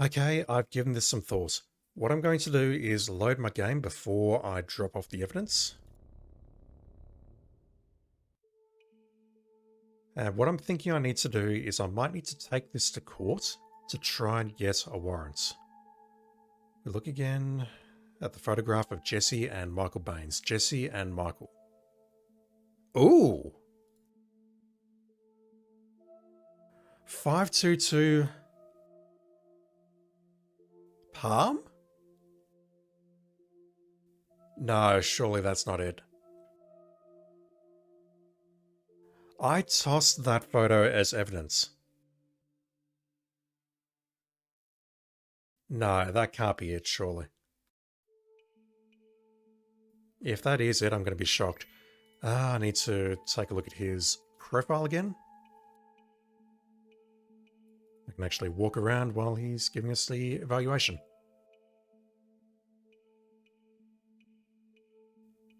Okay, I've given this some thought. What I'm going to do is load my game before I drop off the evidence. And what I'm thinking I need to do is I might need to take this to court to try and get a warrant. We look again at the photograph of Jesse and Michael Baines. Jesse and Michael. Ooh! 522 Palm? No, surely that's not it. I tossed that photo as evidence. No, that can't be it, surely. If that is it, I'm going to be shocked. I need to take a look at his profile again. I can actually walk around while he's giving us the evaluation.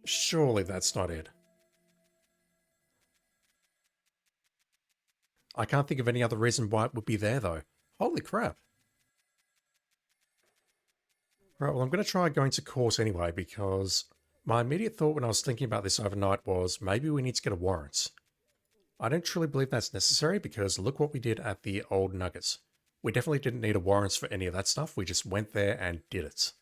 Surely that's not it. I can't think of any other reason why it would be there, though. Holy crap. Right, well, I'm going to try going to court anyway, because my immediate thought when I was thinking about this overnight was maybe we need to get a warrant. I don't truly believe that's necessary, because look what we did at the old Nuggets. We definitely didn't need a warrant for any of that stuff. We just went there and did it.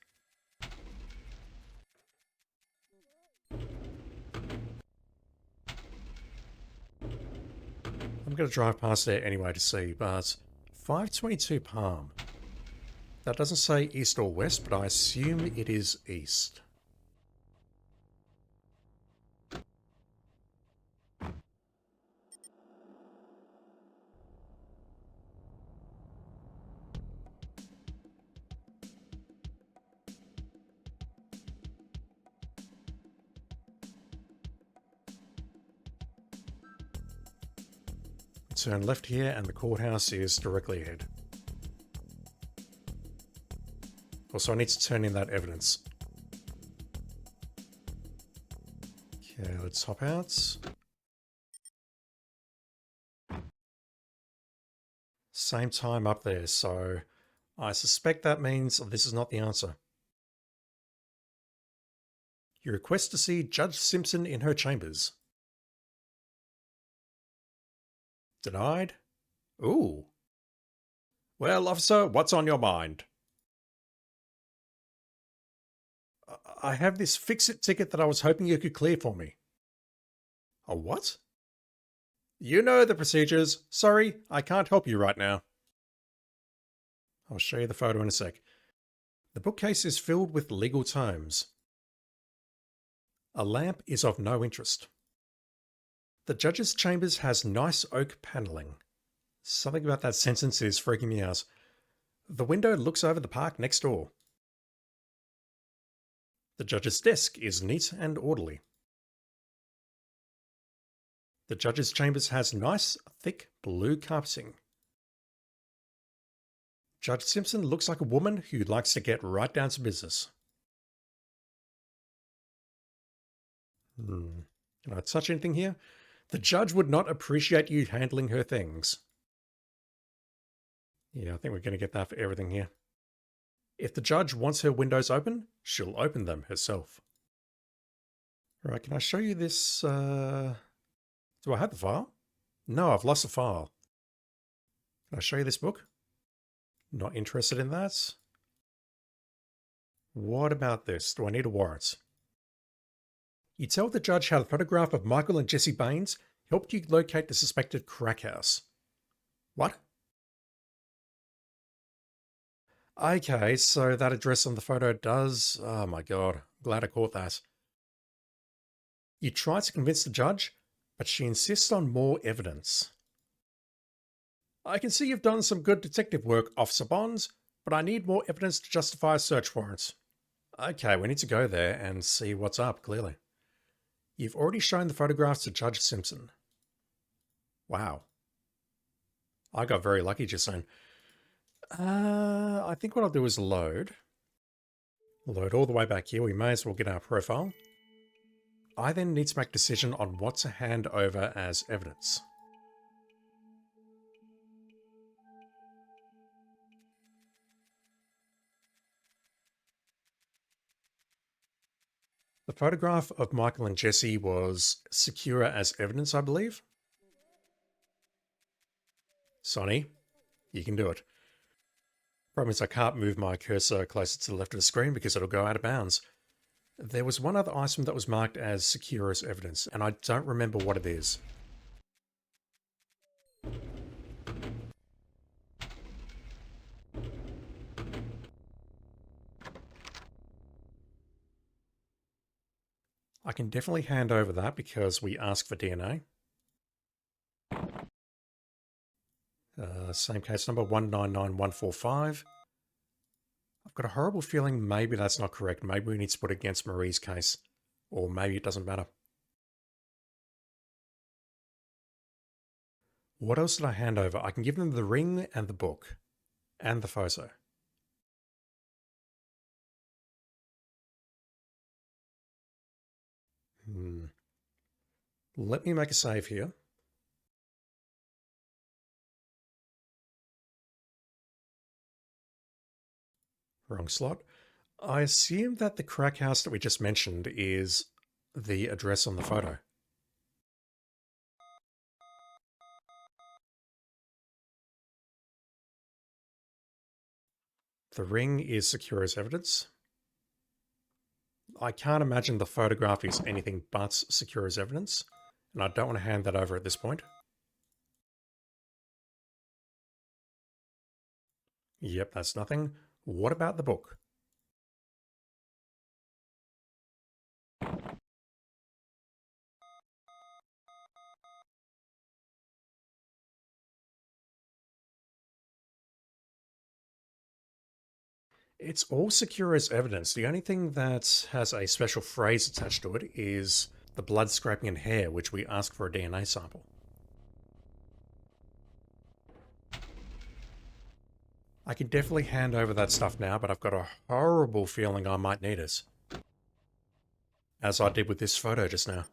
I'm going to drive past there anyway to see, but 522 Palm. That doesn't say east or west, but I assume it is east. Turn left here and the courthouse is directly ahead. Also, I need to turn in that evidence. Okay, let's hop out. Same time up there, so I suspect that means this is not the answer. You request to see Judge Simpson in her chambers. Denied? Ooh. Well, officer, what's on your mind? I have this fix-it ticket that I was hoping you could clear for me. A what? You know the procedures. Sorry, I can't help you right now. I'll show you the photo in a sec. The bookcase is filled with legal tomes. A lamp is of no interest. The judge's chambers has nice oak panelling. Something about that sentence is freaking me out. The window looks over the park next door. The judge's desk is neat and orderly. The judge's chambers has nice, thick blue carpeting. Judge Simpson looks like a woman who likes to get right down to business. Can I touch anything here? The judge would not appreciate you handling her things. Yeah, I think we're going to get that for everything here. If the judge wants her windows open, she'll open them herself. Right, can I show you this? Do I have the file? No, I've lost the file. Can I show you this book? Not interested in that. What about this? Do I need a warrant? You tell the judge how the photograph of Michael and Jesse Baines helped you locate the suspected crack house. What? Okay, so that address on the photo does... Oh my god, glad I caught that. You try to convince the judge, but she insists on more evidence. I can see you've done some good detective work, Officer Bonds, but I need more evidence to justify a search warrant. Okay, we need to go there and see what's up, clearly. You've already shown the photographs to Judge Simpson. Wow. I got very lucky just then. I think what I'll do is load. Load all the way back here. We may as well get our profile. I then need to make a decision on what to hand over as evidence. The photograph of Michael and Jesse was secure as evidence, I believe. Sonny, you can do it. Problem is I can't move my cursor closer to the left of the screen because it'll go out of bounds. There was one other item that was marked as secure as evidence, and I don't remember what it is. I can definitely hand over that because we asked for DNA. Same case number 199145. I've got a horrible feeling maybe that's not correct. Maybe we need to put it against Marie's case. Or maybe it doesn't matter. What else did I hand over? I can give them the ring and the book. And the photo. Let me make a save here. Wrong slot. I assume that the crack house that we just mentioned is the address on the photo. The ring is secure as evidence. I can't imagine the photograph is anything but secure as evidence, and I don't want to hand that over at this point. Yep, that's nothing. What about the book? It's all secure as evidence. The only thing that has a special phrase attached to it is the blood scraping and hair, which we asked for a DNA sample. I can definitely hand over that stuff now, but I've got a horrible feeling I might need it. As I did with this photo just now.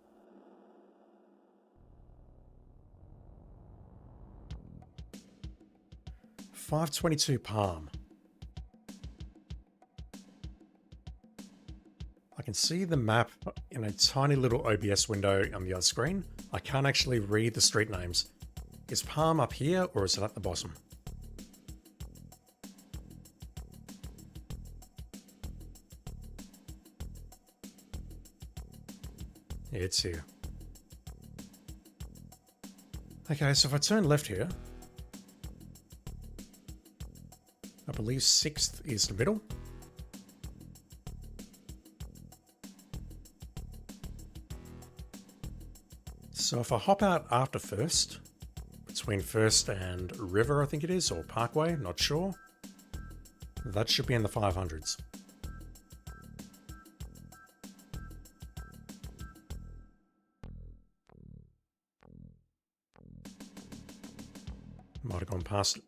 .522 Palm. I can see the map in a tiny little OBS window on the other screen. I can't actually read the street names. Is Palm up here or is it at the bottom? It's here. Okay, so if I turn left here, I believe 6th is the middle. So if I hop out after First, between First and River I think it is, or Parkway, not sure, that should be in the 500s. Might have gone past it.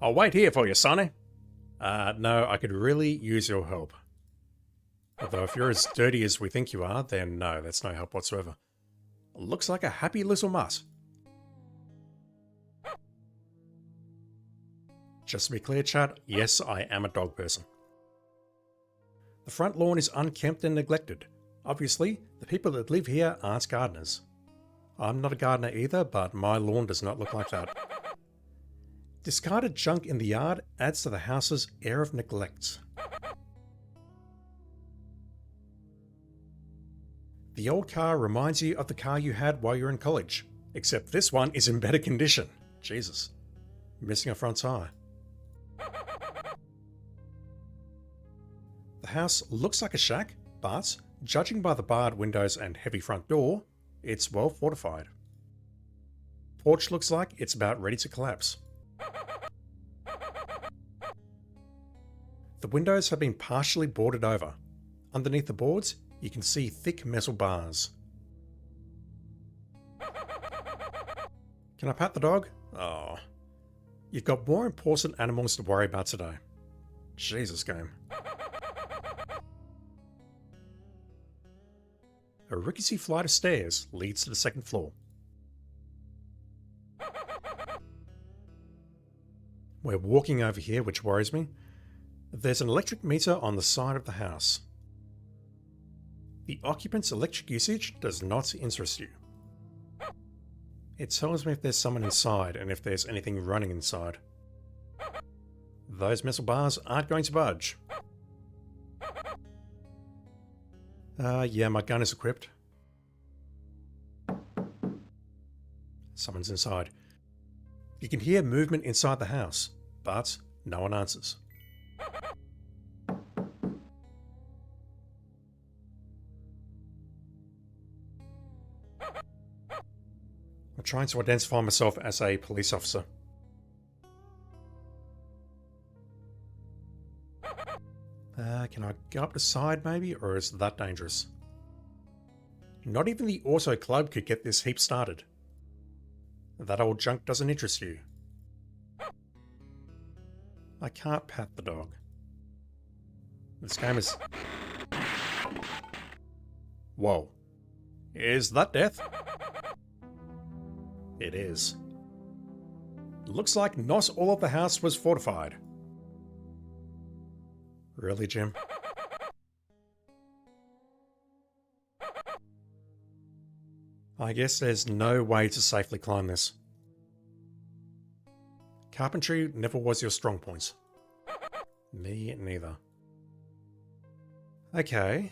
I'll wait here for you, Sonny. No, I could really use your help. Although if you're as dirty as we think you are, then no, that's no help whatsoever. Looks like a happy little mutt. Just to be clear, chat, yes, I am a dog person. The front lawn is unkempt and neglected. Obviously, the people that live here aren't gardeners. I'm not a gardener either, but my lawn does not look like that. Discarded junk in the yard adds to the house's air of neglect. The old car reminds you of the car you had while you were in college, except this one is in better condition. Jesus. Missing a front tire. The house looks like a shack, but judging by the barred windows and heavy front door, it's well fortified. Porch looks like it's about ready to collapse. The windows have been partially boarded over. Underneath the boards, you can see thick metal bars. Can I pat the dog? Oh. You've got more important animals to worry about today. Jesus, game. A rickety flight of stairs leads to the second floor. We're walking over here, which worries me. There's an electric meter on the side of the house. The occupant's electric usage does not interest you. It tells me if there's someone inside and if there's anything running inside. Those metal bars aren't going to budge. Yeah, my gun is equipped. Someone's inside. You can hear movement inside the house, but no one answers. I'm trying to identify myself as a police officer. Can I go up the side maybe, or is that dangerous? Not even the auto club could get this heap started. That old junk doesn't interest you. I can't pat the dog. This game is... Whoa. Is that death? It is. Looks like not all of the house was fortified. Really, Jim? I guess there's no way to safely climb this. Carpentry never was your strong point. Me neither. Okay.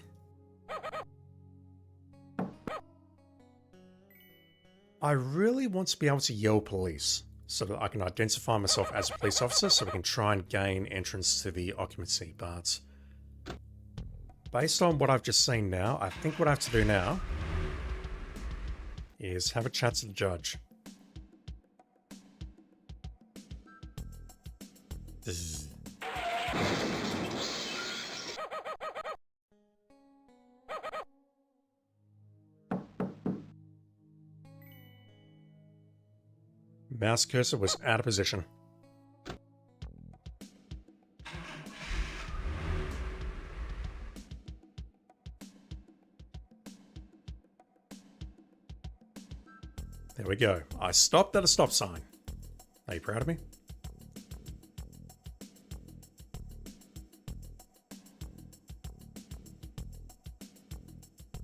I really want to be able to yell police, so that I can identify myself as a police officer so we can try and gain entrance to the occupancy, but based on what I've just seen now, I think what I have to do now is have a chat to the judge. Mouse cursor was out of position. There we go. I stopped at a stop sign. Are you proud of me?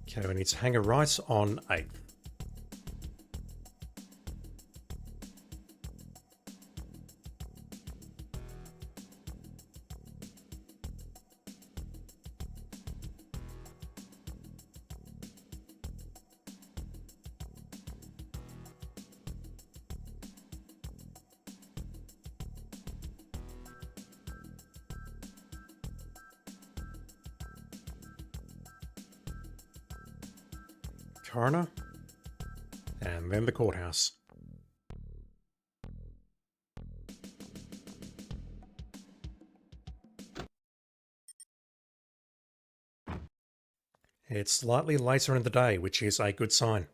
Okay, we need to hang a right on 8th. Coroner, and then the courthouse. It's slightly later in the day, which is a good sign.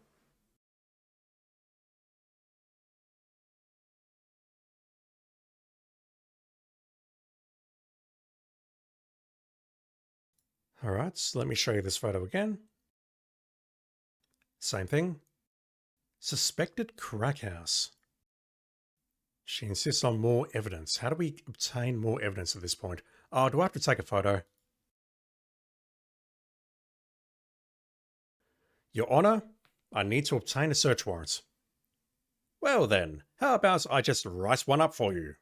Alright, so let me show you this photo again. Same thing. Suspected crack house. She insists on more evidence. How do we obtain more evidence at this point? Oh, do I have to take a photo? Your Honor, I need to obtain a search warrant. Well then, how about I just write one up for you?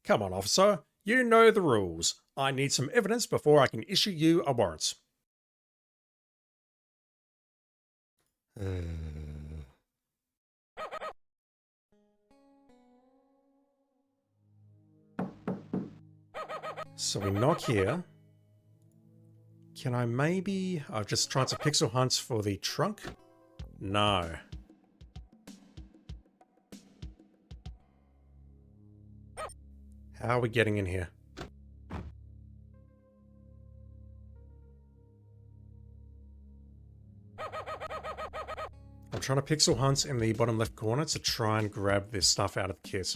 Come on, officer. You know the rules. I need some evidence before I can issue you a warrant. So we knock here. Can I maybe... I've just tried to pixel hunt for the trunk? No. How are we getting in here? I'm trying to pixel hunt in the bottom left corner to try and grab this stuff out of the kit.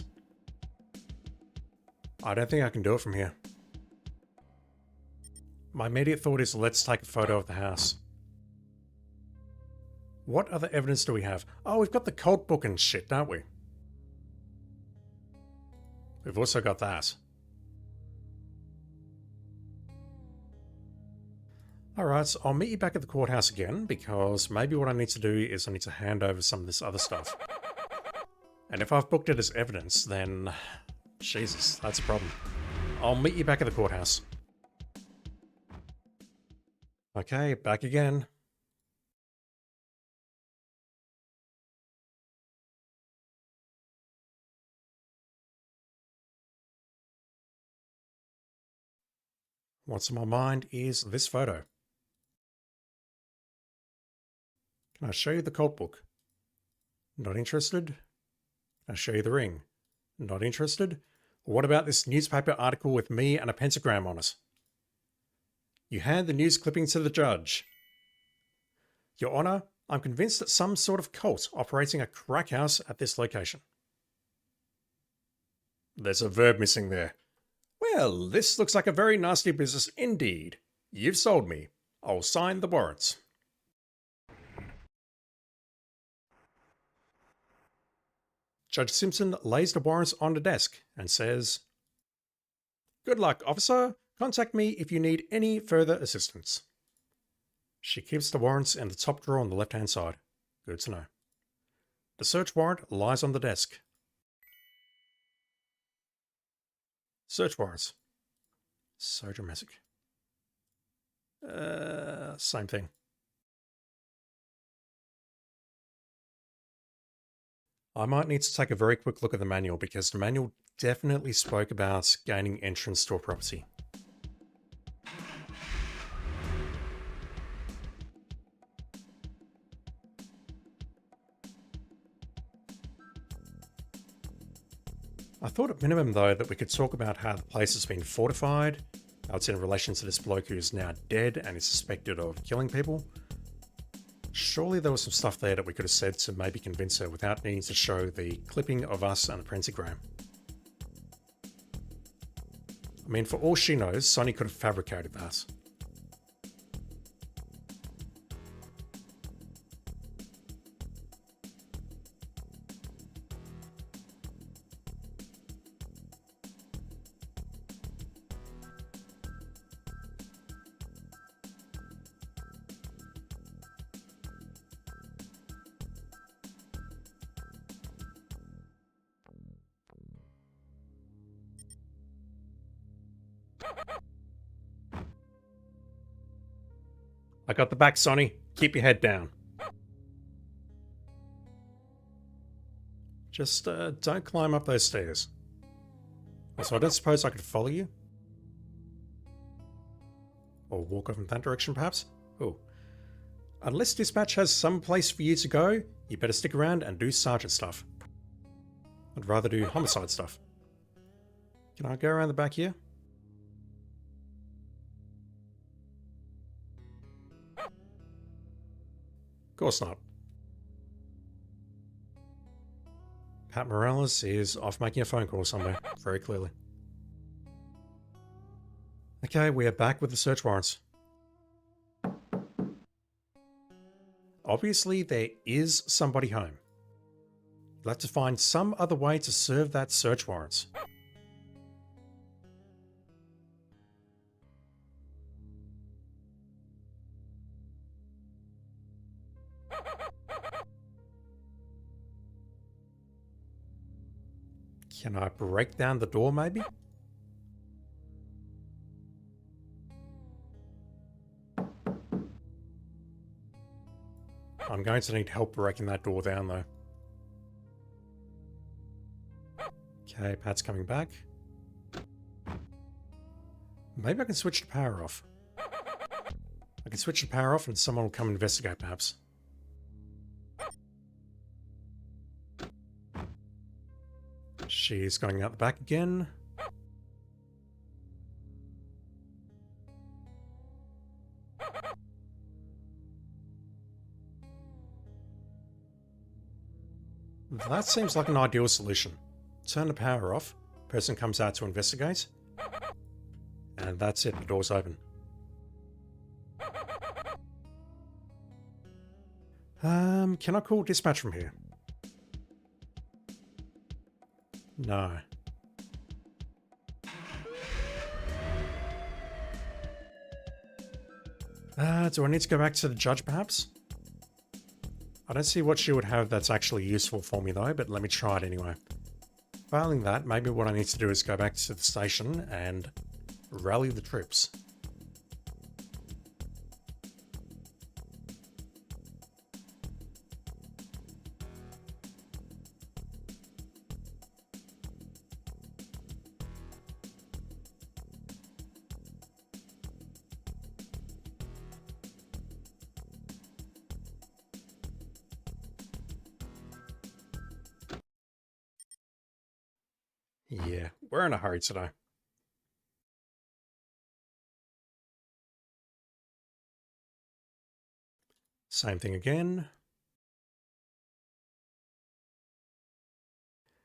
I don't think I can do it from here. My immediate thought is let's take a photo of the house. What other evidence do we have? Oh, we've got the cult book and shit, don't we? We've also got that. Alright, so I'll meet you back at the courthouse again, because maybe what I need to do is I need to hand over some of this other stuff. And if I've booked it as evidence, then... Jesus, that's a problem. I'll meet you back at the courthouse. Okay, back again. What's on my mind is this photo. Can I show you the cult book? Not interested? Can I show you the ring? Not interested? What about this newspaper article with me and a pentagram on it? You hand the news clipping to the judge. Your Honor, I'm convinced that some sort of cult operating a crack house at this location. There's a verb missing there. Well, this looks like a very nasty business indeed. You've sold me. I'll sign the warrants. Judge Simpson lays the warrants on the desk and says, "Good luck, officer. Contact me if you need any further assistance." She keeps the warrants in the top drawer on the left-hand side. Good to know. The search warrant lies on the desk. Search warrants. So dramatic. Same thing. I might need to take a very quick look at the manual because the manual definitely spoke about gaining entrance to a property. I thought at minimum though that we could talk about how the place has been fortified, how it's in relation to this bloke who's now dead and is suspected of killing people. Surely there was some stuff there that we could have said to maybe convince her without needing to show the clipping of us and a pentagram. I mean, for all she knows, Sonny could have fabricated that. I got the back, Sonny. Keep your head down. Just don't climb up those stairs. Also, I don't suppose I could follow you? Or walk off in that direction, perhaps? Oh. Unless dispatch has some place for you to go, you better stick around and do sergeant stuff. I'd rather do homicide stuff. Can I go around the back here? Of course not. Pat Morales is off making a phone call somewhere, very clearly. Okay, we are back with the search warrants. Obviously, there is somebody home. You'll have to find some other way to serve that search warrants. Can I break down the door, maybe? I'm going to need help breaking that door down, though. Okay, Pat's coming back. Maybe I can switch the power off. I can switch the power off and someone will come investigate, perhaps. She's going out the back again. That seems like an ideal solution. Turn the power off, person comes out to investigate, and that's it, the door's open. Can I call dispatch from here? No. Do I need to go back to the judge, perhaps? I don't see what she would have that's actually useful for me, though, but let me try it anyway. Failing that, maybe what I need to do is go back to the station and rally the troops. Yeah, we're in a hurry today. Same thing again.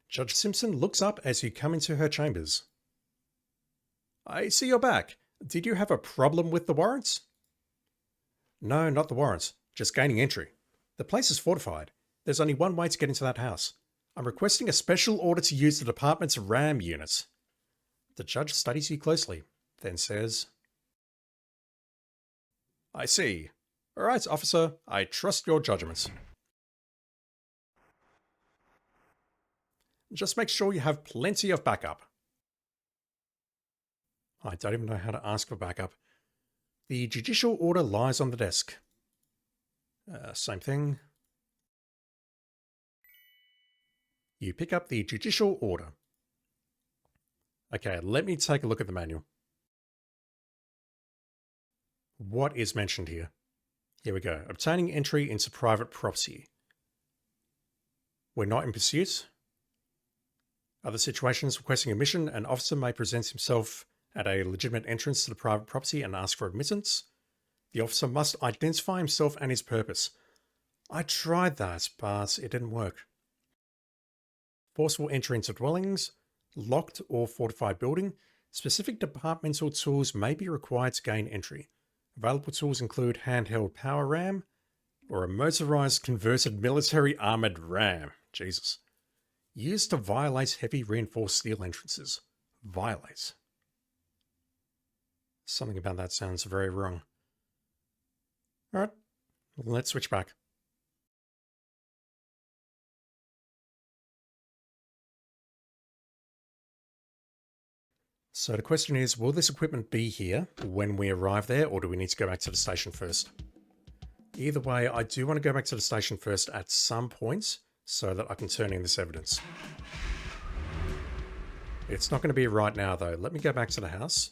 Judge Simpson looks up as you come into her chambers. I see you're back. Did you have a problem with the warrants? No, not the warrants. Just gaining entry. The place is fortified. There's only one way to get into that house. I'm requesting a special order to use the department's RAM units. The judge studies you closely, then says, I see. All right, officer. I trust your judgments. Just make sure you have plenty of backup. I don't even know how to ask for backup. The judicial order lies on the desk. Same thing. You pick up the judicial order. Okay, let me take a look at the manual. What is mentioned here? Here we go. Obtaining entry into private property. We're not in pursuit. Other situations requesting admission, an officer may present himself at a legitimate entrance to the private property and ask for admittance. The officer must identify himself and his purpose. I tried that, but it didn't work. Forcible entry into dwellings, locked or fortified building. Specific departmental tools may be required to gain entry. Available tools include handheld power ram or a motorized converted military armored ram. Jesus. Used to violate heavy reinforced steel entrances. Violate. Something about that sounds very wrong. Alright, let's switch back. So the question is, will this equipment be here when we arrive there, or do we need to go back to the station first? Either way, I do want to go back to the station first at some point so that I can turn in this evidence. It's not going to be right now, though. Let me go back to the house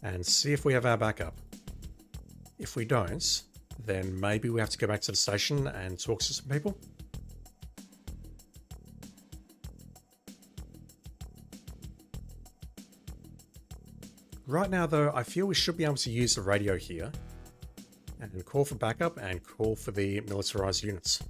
and see if we have our backup. If we don't, then maybe we have to go back to the station and talk to some people. Right now, though, I feel we should be able to use the radio here and call for backup and call for the militarized units.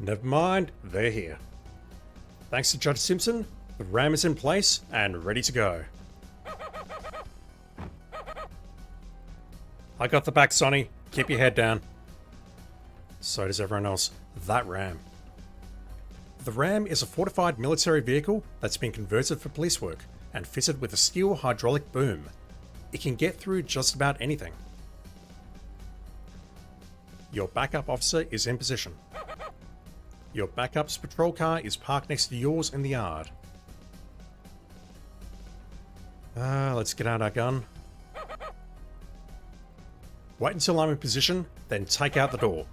Never mind, they're here. Thanks to Judge Simpson, the ram is in place and ready to go. I got the back, Sonny. Keep your head down. So does everyone else. That ram. The ram is a fortified military vehicle that's been converted for police work and fitted with a steel hydraulic boom. It can get through just about anything. Your backup officer is in position. Your backup's patrol car is parked next to yours in the yard. Let's get out our gun. Wait until I'm in position, then take out the door.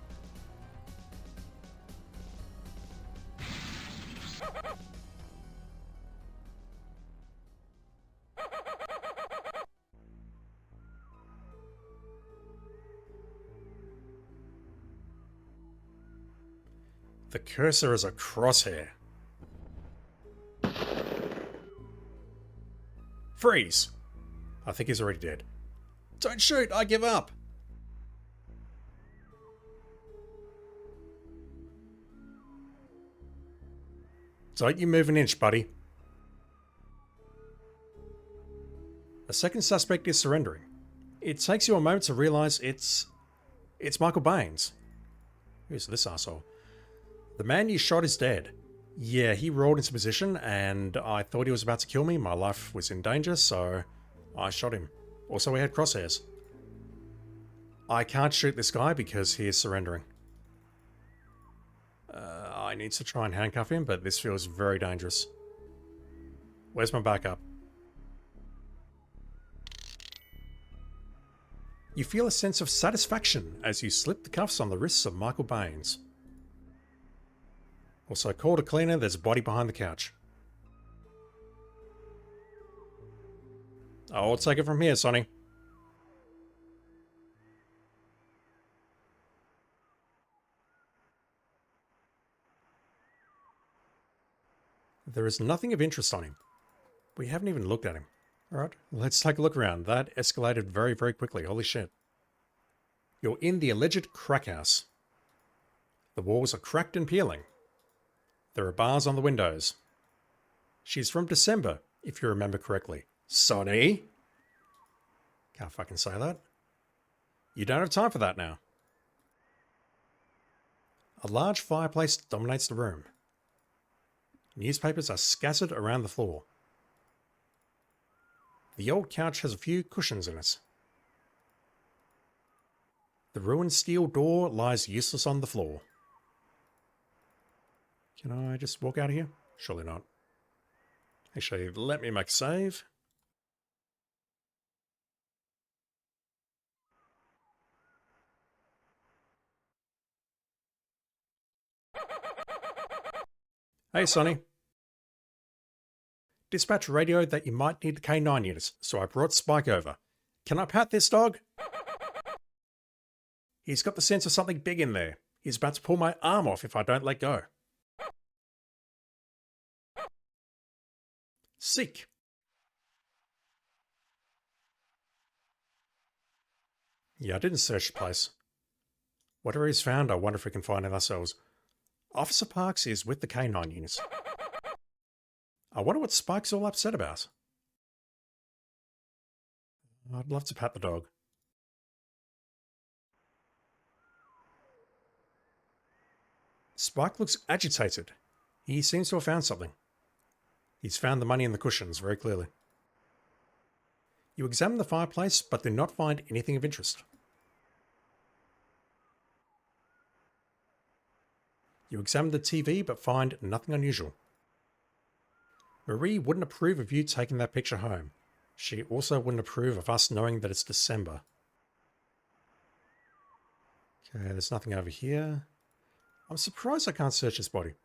The cursor is a crosshair. Freeze! I think he's already dead. Don't shoot, I give up! Don't you move an inch, buddy. The second suspect is surrendering. It takes you a moment to realise it's Michael Baines. Who's this asshole? The man you shot is dead. Yeah, he rolled into position and I thought he was about to kill me. My life was in danger, so I shot him. Also, he had crosshairs. I can't shoot this guy because he is surrendering. I need to try and handcuff him, but this feels very dangerous. Where's my backup? You feel a sense of satisfaction as you slip the cuffs on the wrists of Michael Baines. Also, called a cleaner, there's a body behind the couch. I'll take it from here, Sonny. There is nothing of interest on him. We haven't even looked at him. Alright, let's take a look around. That escalated very, very quickly. Holy shit. You're in the alleged crack house. The walls are cracked and peeling. There are bars on the windows. She's from December, if you remember correctly. Sonny? Can't fucking say that. You don't have time for that now. A large fireplace dominates the room. Newspapers are scattered around the floor. The old couch has a few cushions in it. The ruined steel door lies useless on the floor. Can I just walk out of here? Surely not. Actually, let me make a save. Hey, Sonny. Dispatch radioed that you might need the K9 unit, so I brought Spike over. Can I pat this dog? He's got the sense of something big in there. He's about to pull my arm off if I don't let go. Seek. Yeah, I didn't search the place. Whatever he's found, I wonder if we can find it ourselves. Officer Parks is with the K9 unit. I wonder what Spike's all upset about. I'd love to pat the dog. Spike looks agitated. He seems to have found something. He's found the money in the cushions, very clearly. You examine the fireplace, but do not find anything of interest. You examine the TV, but find nothing unusual. Marie wouldn't approve of you taking that picture home. She also wouldn't approve of us knowing that it's December. Okay, there's nothing over here. I'm surprised I can't search this body.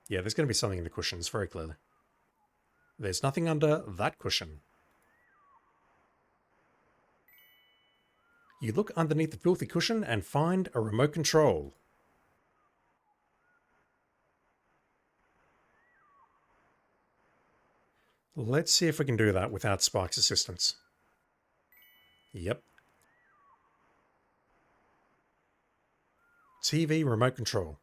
Yeah, there's going to be something in the cushions, very clearly. There's nothing under that cushion. You look underneath the filthy cushion and find a remote control. Let's see if we can do that without Spike's assistance. Yep. TV remote control.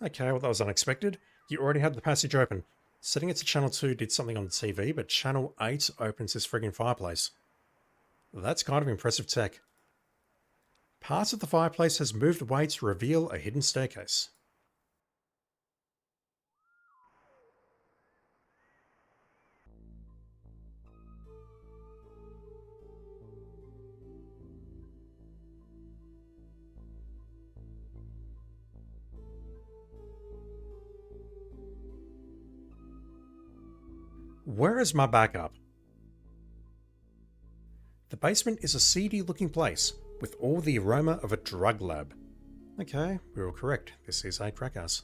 Okay, well that was unexpected. You already had the passage open. Setting it to channel 2 did something on the TV, but channel 8 opens this friggin' fireplace. That's kind of impressive tech. Part of the fireplace has moved away to reveal a hidden staircase. Where is my backup? The basement is a seedy looking place. with all the aroma of a drug lab. Okay, we were correct. This is a crack house.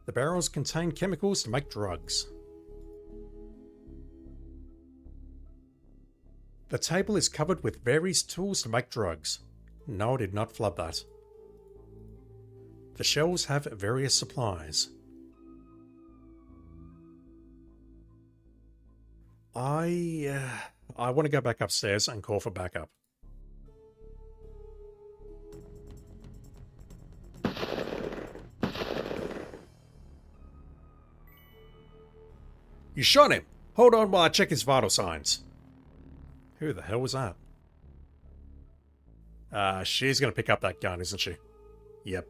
The barrels contain chemicals to make drugs. The table is covered with various tools to make drugs. No, I did not flub that. The shelves have various supplies. I want to go back upstairs and call for backup. You shot him! Hold on while I check his vital signs. Who the hell was that? She's gonna pick up that gun, isn't she? Yep.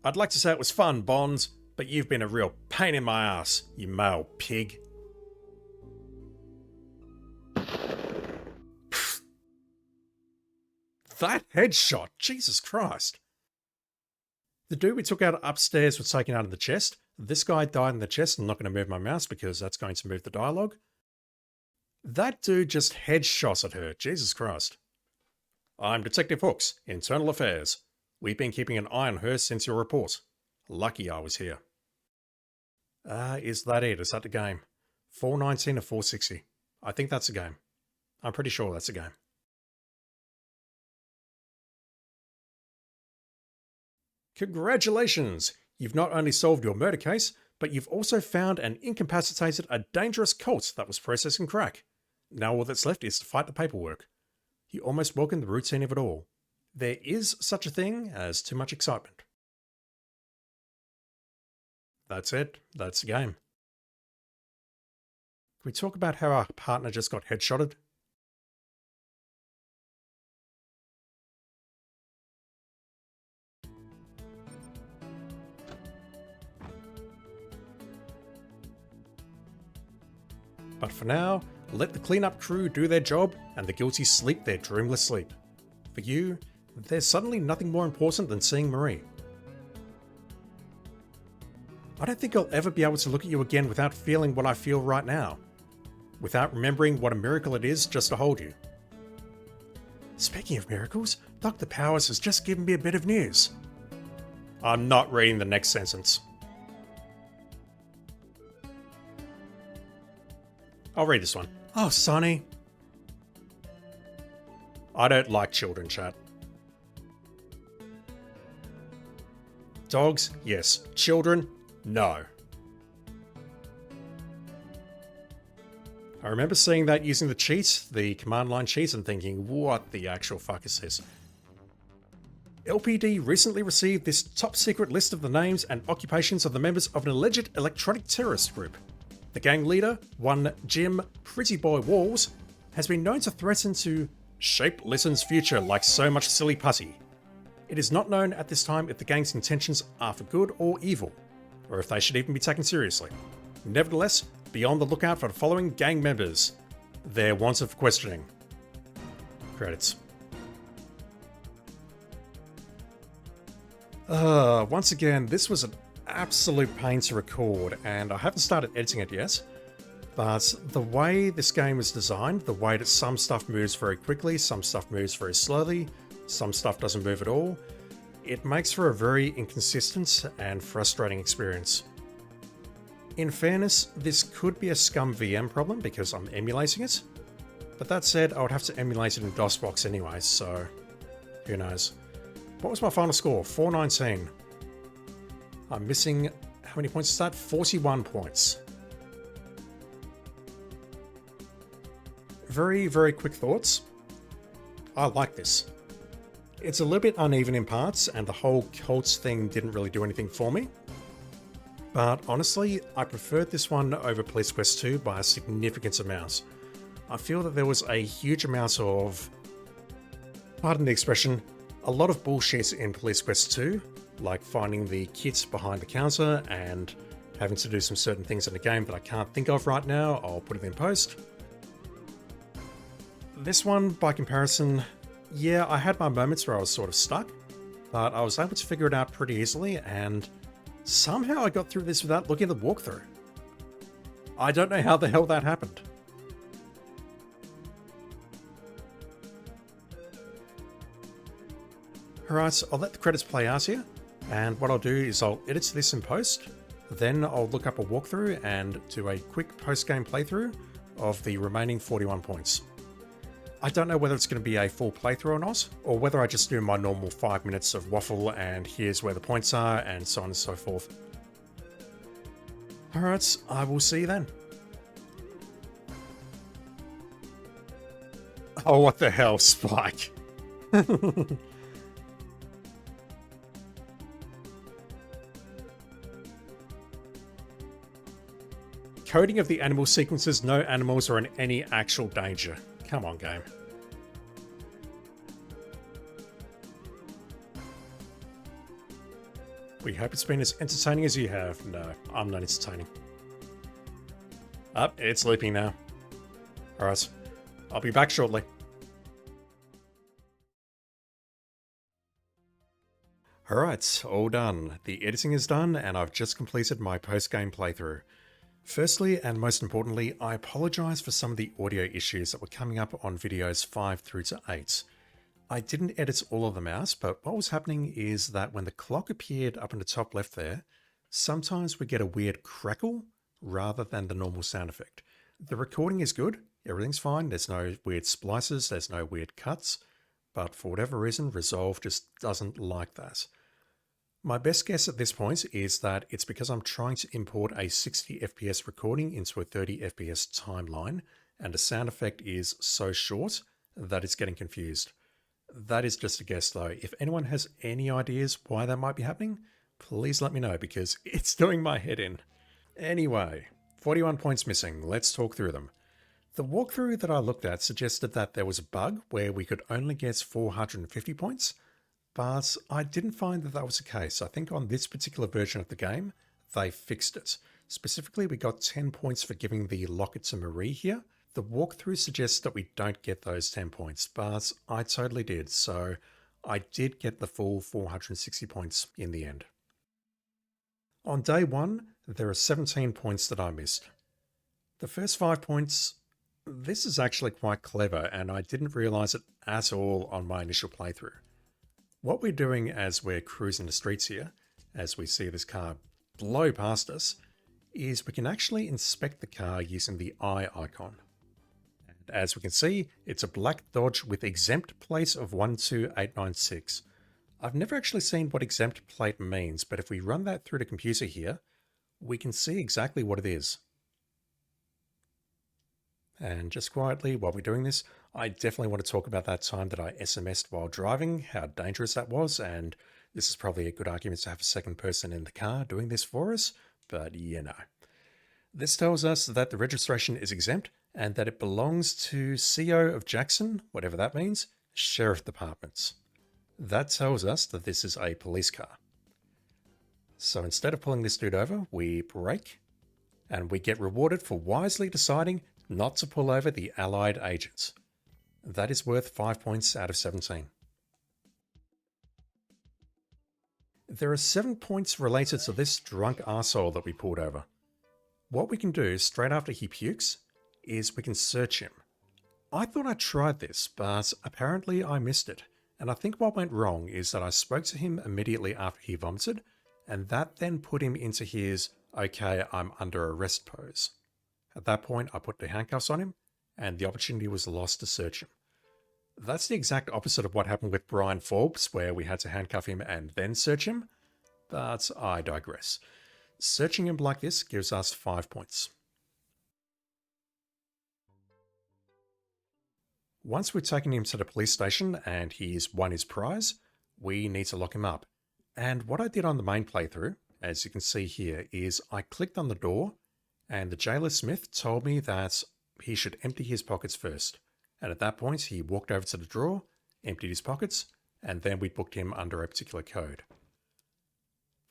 I'd like to say it was fun, Bonds, but you've been a real pain in my ass, you male pig. That headshot, Jesus Christ. The dude we took out upstairs was taken out of the chest. This guy died in the chest. I'm not going to move my mouse because that's going to move the dialogue. That dude just headshots at her. Jesus Christ. I'm Detective Hooks, Internal Affairs. We've been keeping an eye on her since your report. Lucky I was here. Is that it? Is that the game? 419 or 460? I think that's a game. I'm pretty sure that's a game. Congratulations! You've not only solved your murder case, but you've also found and incapacitated a dangerous cult that was processing crack. Now all that's left is to fight the paperwork. You almost welcome the routine of it all. There is such a thing as too much excitement. That's it. That's the game. Can we talk about how our partner just got headshotted? But for now, let the cleanup crew do their job and the guilty sleep their dreamless sleep. For you, there's suddenly nothing more important than seeing Marie. I don't think I'll ever be able to look at you again without feeling what I feel right now. Without remembering what a miracle it is just to hold you. Speaking of miracles, Dr. Powers has just given me a bit of news. I'm not reading the next sentence. I'll read this one. Oh, Sonny. I don't like children, chat. Dogs, yes. Children, no. I remember seeing that using the cheat, the command line cheat, and thinking, what the actual fuck is this? LPD recently received this top secret list of the names and occupations of the members of an alleged electronic terrorist group. The gang leader, one Jim Pretty Boy Walls, has been known to threaten to shape Litton's future like so much silly putty. It is not known at this time if the gang's intentions are for good or evil, or if they should even be taken seriously. Nevertheless, be on the lookout for the following gang members. Their wanted for questioning. Credits. Once again, this was an absolute pain to record, and I haven't started editing it yet, but the way this game is designed, the way that some stuff moves very quickly, some stuff moves very slowly, some stuff doesn't move at all, it makes for a very inconsistent and frustrating experience. In fairness, this could be a scum VM problem because I'm emulating it, but that said, I would have to emulate it in DOSBox anyway, so who knows. What was my final score? 419. I'm missing, how many points is that? 41 points. Very, very quick thoughts. I like this. It's a little bit uneven in parts, and the whole cults thing didn't really do anything for me. But honestly, I preferred this one over Police Quest 2 by a significant amount. I feel that there was a huge amount of, pardon the expression, a lot of bullshit in Police Quest 2, like finding the kit behind the counter and having to do some certain things in the game that I can't think of right now. I'll put it in post. This one, by comparison, yeah, I had my moments where I was sort of stuck, but I was able to figure it out pretty easily, and somehow I got through this without looking at the walkthrough. I don't know how the hell that happened. Alright, so I'll let the credits play out here, and what I'll do is I'll edit this in post, then I'll look up a walkthrough and do a quick post-game playthrough of the remaining 41 points. I don't know whether it's going to be a full playthrough or not, or whether I just do my normal 5 minutes of waffle and here's where the points are, and so on and so forth. Alright, I will see you then. Oh, what the hell, Spike? Coding of the animal sequences, no animals are in any actual danger. Come on, game. We hope it's been as entertaining as you have. No, I'm not entertaining. Up, it's looping now. Alright, I'll be back shortly. Alright, all done. The editing is done, and I've just completed my post-game playthrough. Firstly, and most importantly, I apologise for some of the audio issues that were coming up on videos 5 through to 8. I didn't edit all of them out, but what was happening is that when the clock appeared up in the top left there, sometimes we get a weird crackle rather than the normal sound effect. The recording is good, everything's fine, there's no weird splices, there's no weird cuts, but for whatever reason, Resolve just doesn't like that. My best guess at this point is that it's because I'm trying to import a 60 FPS recording into a 30 FPS timeline, and the sound effect is so short that it's getting confused. That is just a guess though. If anyone has any ideas why that might be happening, please let me know because it's doing my head in. Anyway, 41 points missing. Let's talk through them. The walkthrough that I looked at suggested that there was a bug where we could only get 450 points, but I didn't find that that was the case. I think on this particular version of the game, they fixed it. Specifically, we got 10 points for giving the locket to Marie here. The walkthrough suggests that we don't get those 10 points, but I totally did, so I did get the full 460 points in the end. On day 1, there are 17 points that I missed. The first 5 points, this is actually quite clever, and I didn't realise it at all on my initial playthrough. What we're doing as we're cruising the streets here, as we see this car blow past us, is we can actually inspect the car using the eye icon. And as we can see, it's a black Dodge with exempt plate of 12896. I've never actually seen what exempt plate means, but if we run that through the computer here, we can see exactly what it is. And just quietly, while we're doing this, I definitely want to talk about that time that I SMS'd while driving, how dangerous that was, and this is probably a good argument to have a second person in the car doing this for us, but you know. This tells us that the registration is exempt and that it belongs to CO of Jackson, whatever that means, Sheriff Departments. That tells us that this is a police car. So instead of pulling this dude over, we brake, and we get rewarded for wisely deciding not to pull over the Allied agents. That is worth 5 points out of 17. There are 7 points related to this drunk arsehole that we pulled over. What we can do straight after he pukes is we can search him. I thought I tried this, but apparently I missed it. And I think what went wrong is that I spoke to him immediately after he vomited, and that then put him into his, okay, I'm under arrest pose. At that point, I put the handcuffs on him, and the opportunity was lost to search him. That's the exact opposite of what happened with Brian Forbes, where we had to handcuff him and then search him, but I digress. Searching him like this gives us 5 points. Once we've taken him to the police station and he's won his prize, we need to lock him up. And what I did on the main playthrough, as you can see here, is I clicked on the door, and the jailer Smith told me that he should empty his pockets first. And at that point, he walked over to the drawer, emptied his pockets, and then we booked him under a particular code.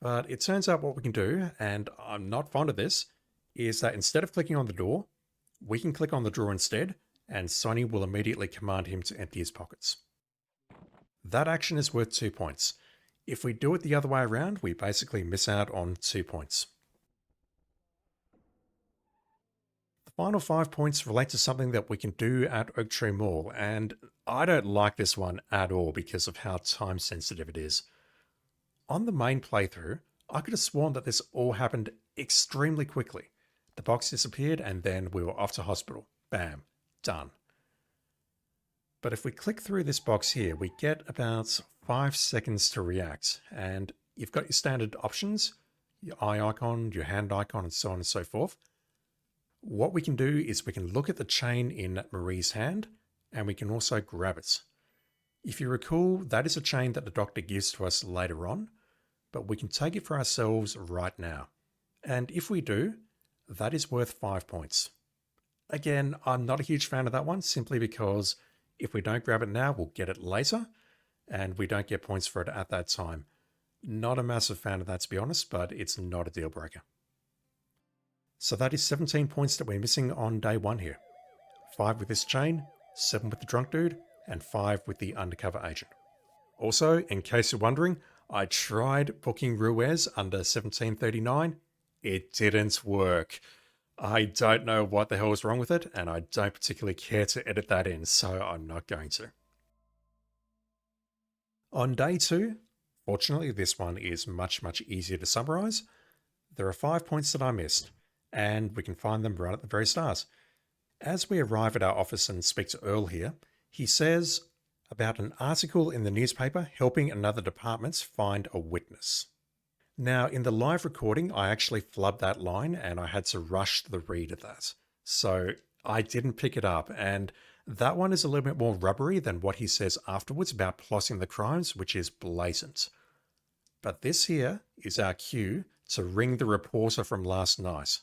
But it turns out what we can do, and I'm not fond of this, is that instead of clicking on the door, we can click on the drawer instead, and Sonny will immediately command him to empty his pockets. That action is worth 2 points. If we do it the other way around, we basically miss out on 2 points. The final 5 points relate to something that we can do at Oak Tree Mall, and I don't like this one at all because of how time sensitive it is. On the main playthrough, I could have sworn that this all happened extremely quickly. The box disappeared and then we were off to hospital. Bam. Done. But if we click through this box here, we get about 5 seconds to react, and you've got your standard options, your eye icon, your hand icon, and so on and so forth. What we can do is we can look at the chain in Marie's hand, and we can also grab it. If you recall, that is a chain that the doctor gives to us later on, but we can take it for ourselves right now. And if we do, that is worth 5 points. Again, I'm not a huge fan of that one, simply because if we don't grab it now, we'll get it later, and we don't get points for it at that time. Not a massive fan of that, to be honest, but it's not a deal breaker. So that is 17 points that we're missing on day 1 here. 5 with this chain, 7 with the drunk dude, and 5 with the undercover agent. Also, in case you're wondering, I tried booking Ruiz under 1739. It didn't work. I don't know what the hell was wrong with it, and I don't particularly care to edit that in, so I'm not going to. On day 2, fortunately this one is much easier to summarize. There are 5 points that I missed, and we can find them right at the very start. As we arrive at our office and speak to Earl here, he says about an article in the newspaper helping another department find a witness. Now, in the live recording, I actually flubbed that line and I had to rush the read of that. So I didn't pick it up, and that one is a little bit more rubbery than what he says afterwards about plotting the crimes, which is blatant. But this here is our cue to ring the reporter from last night.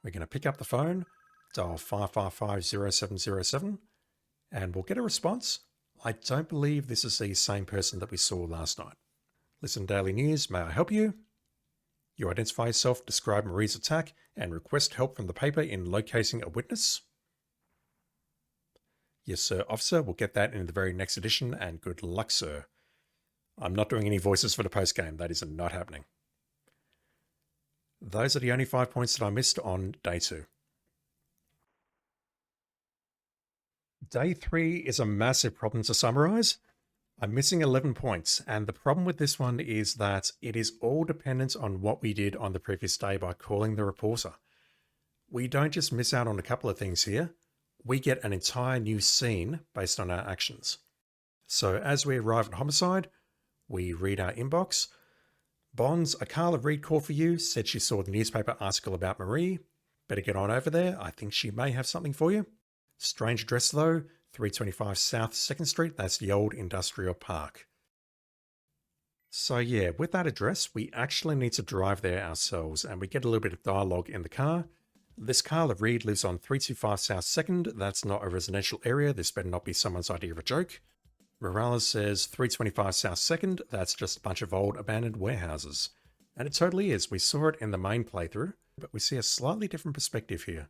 We're going to pick up the phone, dial 555-0707, and we'll get a response. I don't believe this is the same person that we saw last night. Listen, Daily News, may I help you? You identify yourself, describe Marie's attack, and request help from the paper in locating a witness. Yes, sir, officer. We'll get that in the very next edition, and good luck, sir. I'm not doing any voices for the postgame. That is not happening. Those are the only 5 points that I missed on day 2. Day 3 is a massive problem to summarize. I'm missing 11 points, and the problem with this one is that it is all dependent on what we did on the previous day by calling the reporter. We don't just miss out on a couple of things here, we get an entire new scene based on our actions. So as we arrive at homicide, we read our inbox. Bonds, a Carla Reed called for you, said she saw the newspaper article about Marie. Better get on over there, I think she may have something for you. Strange address though, 325 South 2nd Street, that's the old industrial park. So yeah, with that address, we actually need to drive there ourselves, and we get a little bit of dialogue in the car. This Carla Reed lives on 325 South 2nd, that's not a residential area, this better not be someone's idea of a joke. Morales says 325 South 2nd, that's just a bunch of old abandoned warehouses. And it totally is, we saw it in the main playthrough, but we see a slightly different perspective here.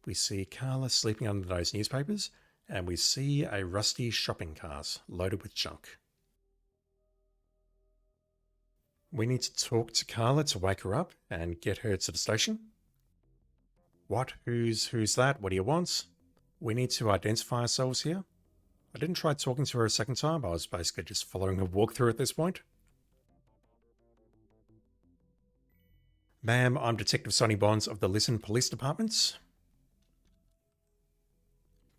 We see Carla sleeping under those newspapers, and we see a rusty shopping cart loaded with junk. We need to talk to Carla to wake her up and get her to the station. What? Who's that? What do you want? We need to identify ourselves here. I didn't try talking to her a second time, I was basically just following a walkthrough at this point. Ma'am, I'm Detective Sonny Bonds of the Lisson Police Department.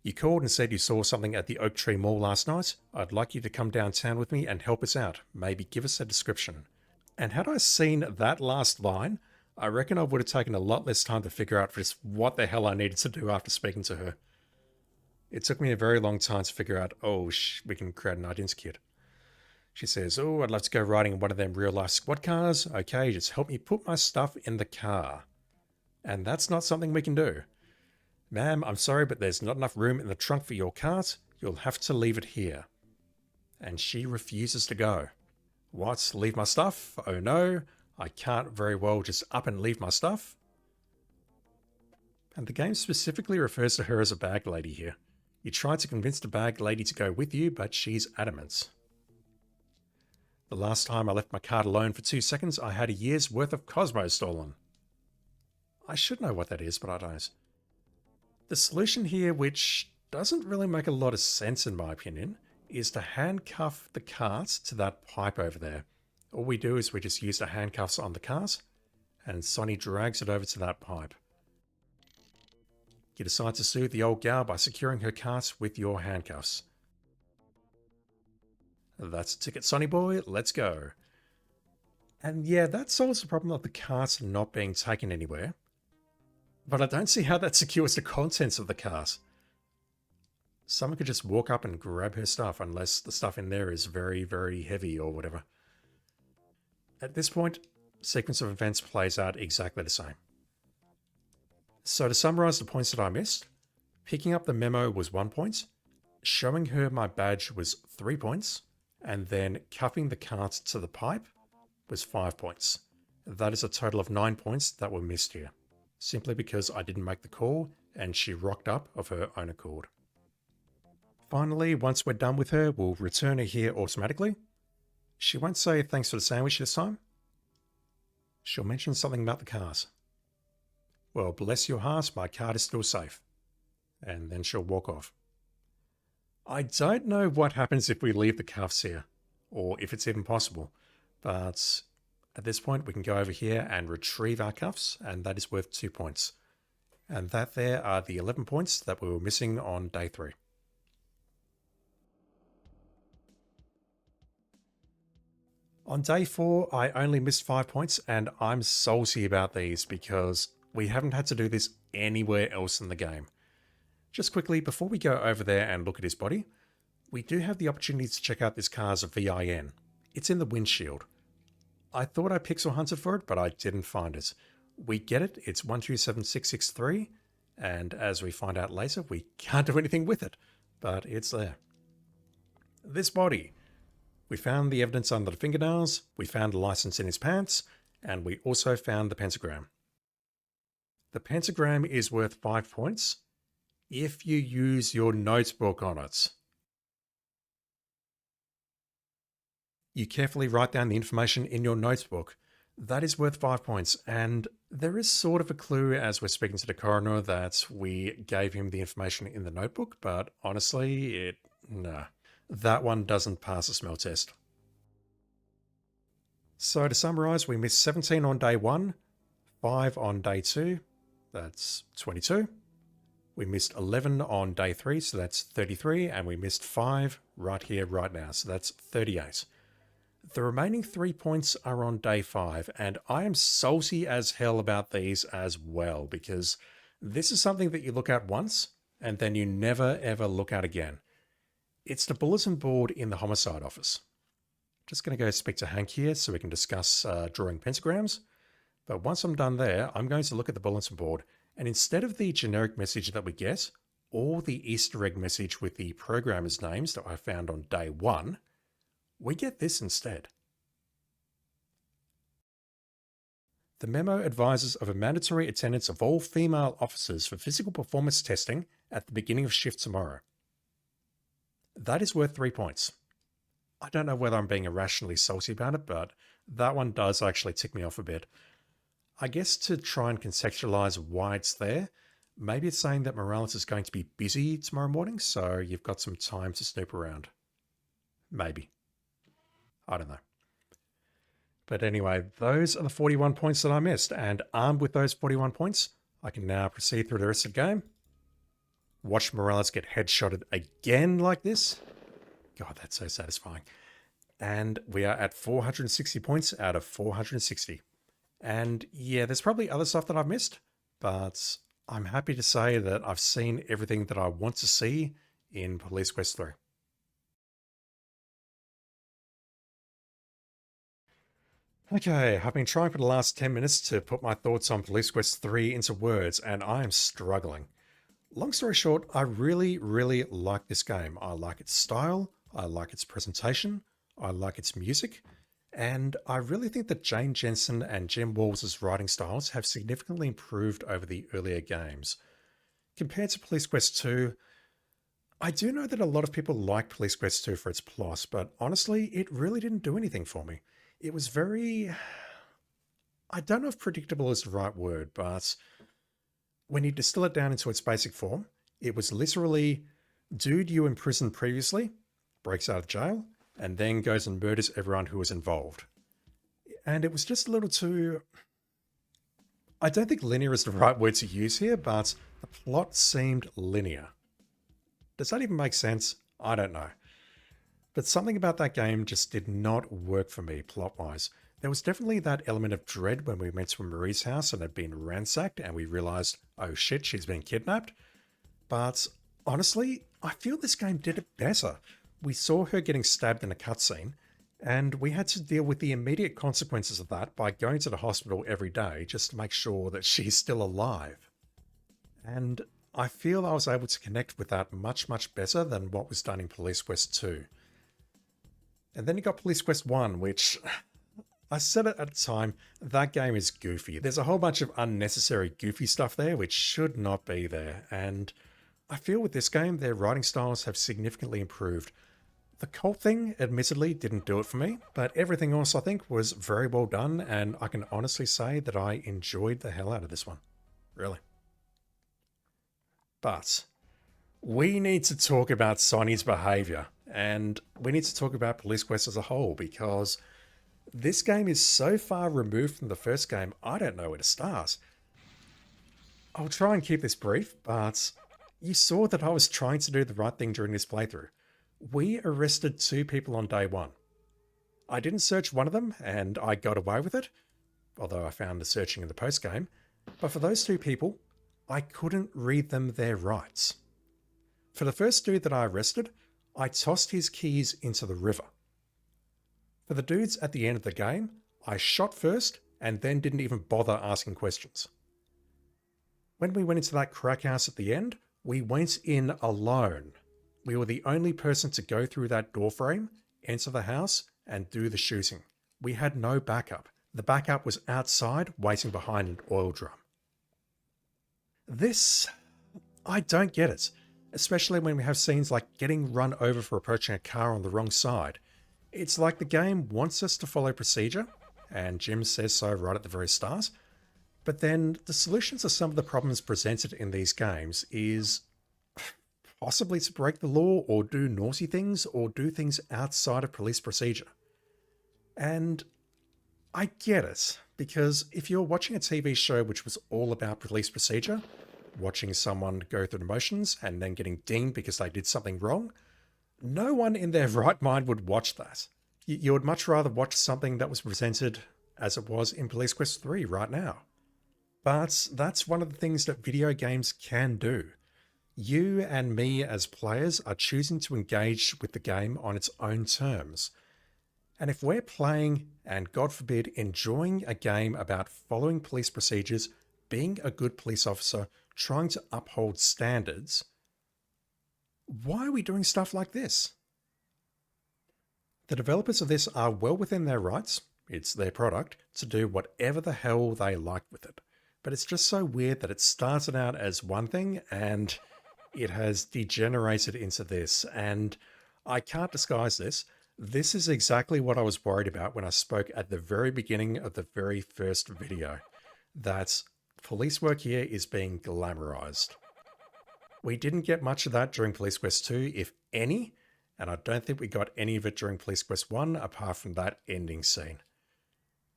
You called and said you saw something at the Oak Tree Mall last night. I'd like you to come downtown with me and help us out. Maybe give us a description. And had I seen that last line, I reckon I would have taken a lot less time to figure out just what the hell I needed to do after speaking to her. It took me a very long time to figure out, we can create an identikit. She says, I'd love to go riding in one of them real-life squad cars. Okay, just help me put my stuff in the car. And that's not something we can do. Ma'am, I'm sorry, but there's not enough room in the trunk for your cart. You'll have to leave it here. And she refuses to go. What? Leave my stuff? Oh no, I can't very well just up and leave my stuff. And the game specifically refers to her as a bag lady here. You tried to convince the bag lady to go with you, but she's adamant. The last time I left my cart alone for 2 seconds, I had a year's worth of Cosmo stolen. I should know what that is, but I don't. The solution here, which doesn't really make a lot of sense in my opinion, is to handcuff the cart to that pipe over there. All we do is we just use the handcuffs on the cart, and Sonny drags it over to that pipe. You decide to soothe the old gal by securing her cart with your handcuffs. That's a ticket, Sonny boy, let's go. And yeah, that solves the problem of the cart not being taken anywhere. But I don't see how that secures the contents of the cart. Someone could just walk up and grab her stuff unless the stuff in there is very, very heavy or whatever. At this point, sequence of events plays out exactly the same. So to summarize the points that I missed, picking up the memo was 1 point, showing her my badge was 3 points, and then cuffing the cart to the pipe was 5 points. That is a total of 9 points that were missed here, simply because I didn't make the call and she rocked up of her own accord. Finally, once we're done with her, we'll return her here automatically. She won't say thanks for the sandwich this time. She'll mention something about the cars. Well, bless your heart, my card is still safe. And then she'll walk off. I don't know what happens if we leave the cuffs here, or if it's even possible, but at this point we can go over here and retrieve our cuffs, and that is worth 2 points. And that there are the 11 points that we were missing on day 3. On day 4, I only missed 5 points, and I'm salty about these because we haven't had to do this anywhere else in the game. Just quickly, before we go over there and look at his body, we do have the opportunity to check out this car's VIN. It's in the windshield. I thought I pixel hunted for it, but I didn't find it. We get it, it's 127663, and as we find out later, we can't do anything with it, but it's there. This body. We found the evidence under the fingernails, we found the license in his pants, and we also found the pentagram. The pentagram is worth 5 points if you use your notebook on it. You carefully write down the information in your notebook. That is worth 5 points, and there is sort of a clue as we're speaking to the coroner that we gave him the information in the notebook, but honestly, nah. That one doesn't pass a smell test. So to summarize, we missed 17 on day 1, 5 on day 2, that's 22. We missed 11 on day 3, so that's 33, and we missed 5 right here, right now, so that's 38. The remaining 3 points are on day 5, and I am salty as hell about these as well, because this is something that you look at once, and then you never ever look at again. It's the bulletin board in the homicide office. Just going to go speak to Hank here so we can discuss drawing pentagrams. But once I'm done there, I'm going to look at the bulletin board, and instead of the generic message that we get, or the Easter egg message with the programmers' names that I found on day 1, we get this instead. The memo advises of a mandatory attendance of all female officers for physical performance testing at the beginning of shift tomorrow. That is worth 3 points. I don't know whether I'm being irrationally salty about it, but that one does actually tick me off a bit. I guess to try and contextualize why it's there, maybe it's saying that Morales is going to be busy tomorrow morning, so you've got some time to snoop around. Maybe. I don't know. But anyway, those are the 41 points that I missed, and armed with those 41 points, I can now proceed through the rest of the game. Watch Morales get headshotted again like this. God, that's so satisfying. And we are at 460 points out of 460. And yeah, there's probably other stuff that I've missed, but I'm happy to say that I've seen everything that I want to see in Police Quest 3. Okay, I've been trying for the last 10 minutes to put my thoughts on Police Quest 3 into words, and I am struggling. Long story short, I really, really like this game. I like its style, I like its presentation, I like its music, and I really think that Jane Jensen and Jem Walls' writing styles have significantly improved over the earlier games. Compared to Police Quest 2, I do know that a lot of people like Police Quest 2 for its plot, but honestly, it really didn't do anything for me. It was very... I don't know if predictable is the right word, but when you distill it down into its basic form, it was literally dude you imprisoned previously, breaks out of jail, and then goes and murders everyone who was involved. And it was just a little too... I don't think linear is the right word to use here, but the plot seemed linear. Does that even make sense? I don't know. But something about that game just did not work for me plot-wise. There was definitely that element of dread when we went to Marie's house and had been ransacked and we realized, oh shit, she's been kidnapped. But honestly, I feel this game did it better. We saw her getting stabbed in a cutscene, and we had to deal with the immediate consequences of that by going to the hospital every day just to make sure that she's still alive. And I feel I was able to connect with that much, much better than what was done in Police Quest 2. And then you got Police Quest 1, which... I said it at the time, that game is goofy. There's a whole bunch of unnecessary goofy stuff there which should not be there, and I feel with this game their writing styles have significantly improved. The cult thing, admittedly, didn't do it for me, but everything else I think was very well done, and I can honestly say that I enjoyed the hell out of this one. Really. But we need to talk about Sonny's behaviour, and we need to talk about Police Quest as a whole, because this game is so far removed from the first game, I don't know where to start. I'll try and keep this brief, but you saw that I was trying to do the right thing during this playthrough. We arrested 2 people on day 1. I didn't search one of them, and I got away with it, although I found the searching in the post-game, but for those 2 people, I couldn't read them their rights. For the first dude that I arrested, I tossed his keys into the river. For the dudes at the end of the game, I shot first and then didn't even bother asking questions. When we went into that crack house at the end, we went in alone. We were the only person to go through that doorframe, enter the house, and do the shooting. We had no backup. The backup was outside, waiting behind an oil drum. This... I don't get it. Especially when we have scenes like getting run over for approaching a car on the wrong side. It's like the game wants us to follow procedure, and Jim says so right at the very start, but then the solution to some of the problems presented in these games is possibly to break the law or do naughty things or do things outside of police procedure. And I get it, because if you're watching a TV show which was all about police procedure, watching someone go through the motions and then getting dinged because they did something wrong, no one in their right mind would watch that. You would much rather watch something that was presented as it was in Police Quest 3 right now. But that's one of the things that video games can do. You and me as players are choosing to engage with the game on its own terms. And if we're playing, and God forbid, enjoying a game about following police procedures, being a good police officer, trying to uphold standards, why are we doing stuff like this? The developers of this are well within their rights, it's their product, to do whatever the hell they like with it. But it's just so weird that it started out as one thing and it has degenerated into this. And I can't disguise this. This is exactly what I was worried about when I spoke at the very beginning of the very first video. That police work here is being glamorized. We didn't get much of that during Police Quest 2, if any, and I don't think we got any of it during Police Quest 1 apart from that ending scene.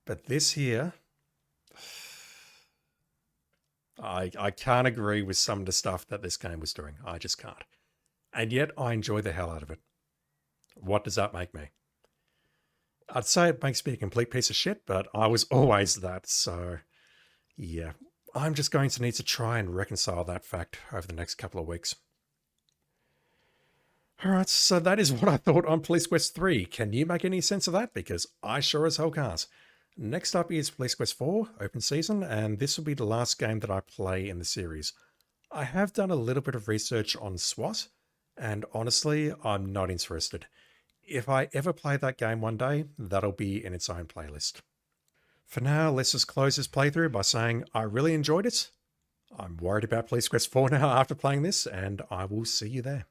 But this here, I can't agree with some of the stuff that this game was doing. I just can't. And yet I enjoy the hell out of it. What does that make me? I'd say it makes me a complete piece of shit, but I was always that, so yeah. I'm just going to need to try and reconcile that fact over the next couple of weeks. Alright, so that is what I thought on Police Quest 3. Can you make any sense of that? Because I sure as hell can't. Next up is Police Quest 4, Open Season, and this will be the last game that I play in the series. I have done a little bit of research on SWAT, and honestly, I'm not interested. If I ever play that game one day, that'll be in its own playlist. For now, let's just close this playthrough by saying I really enjoyed it. I'm worried about Police Quest 4 now after playing this, and I will see you there.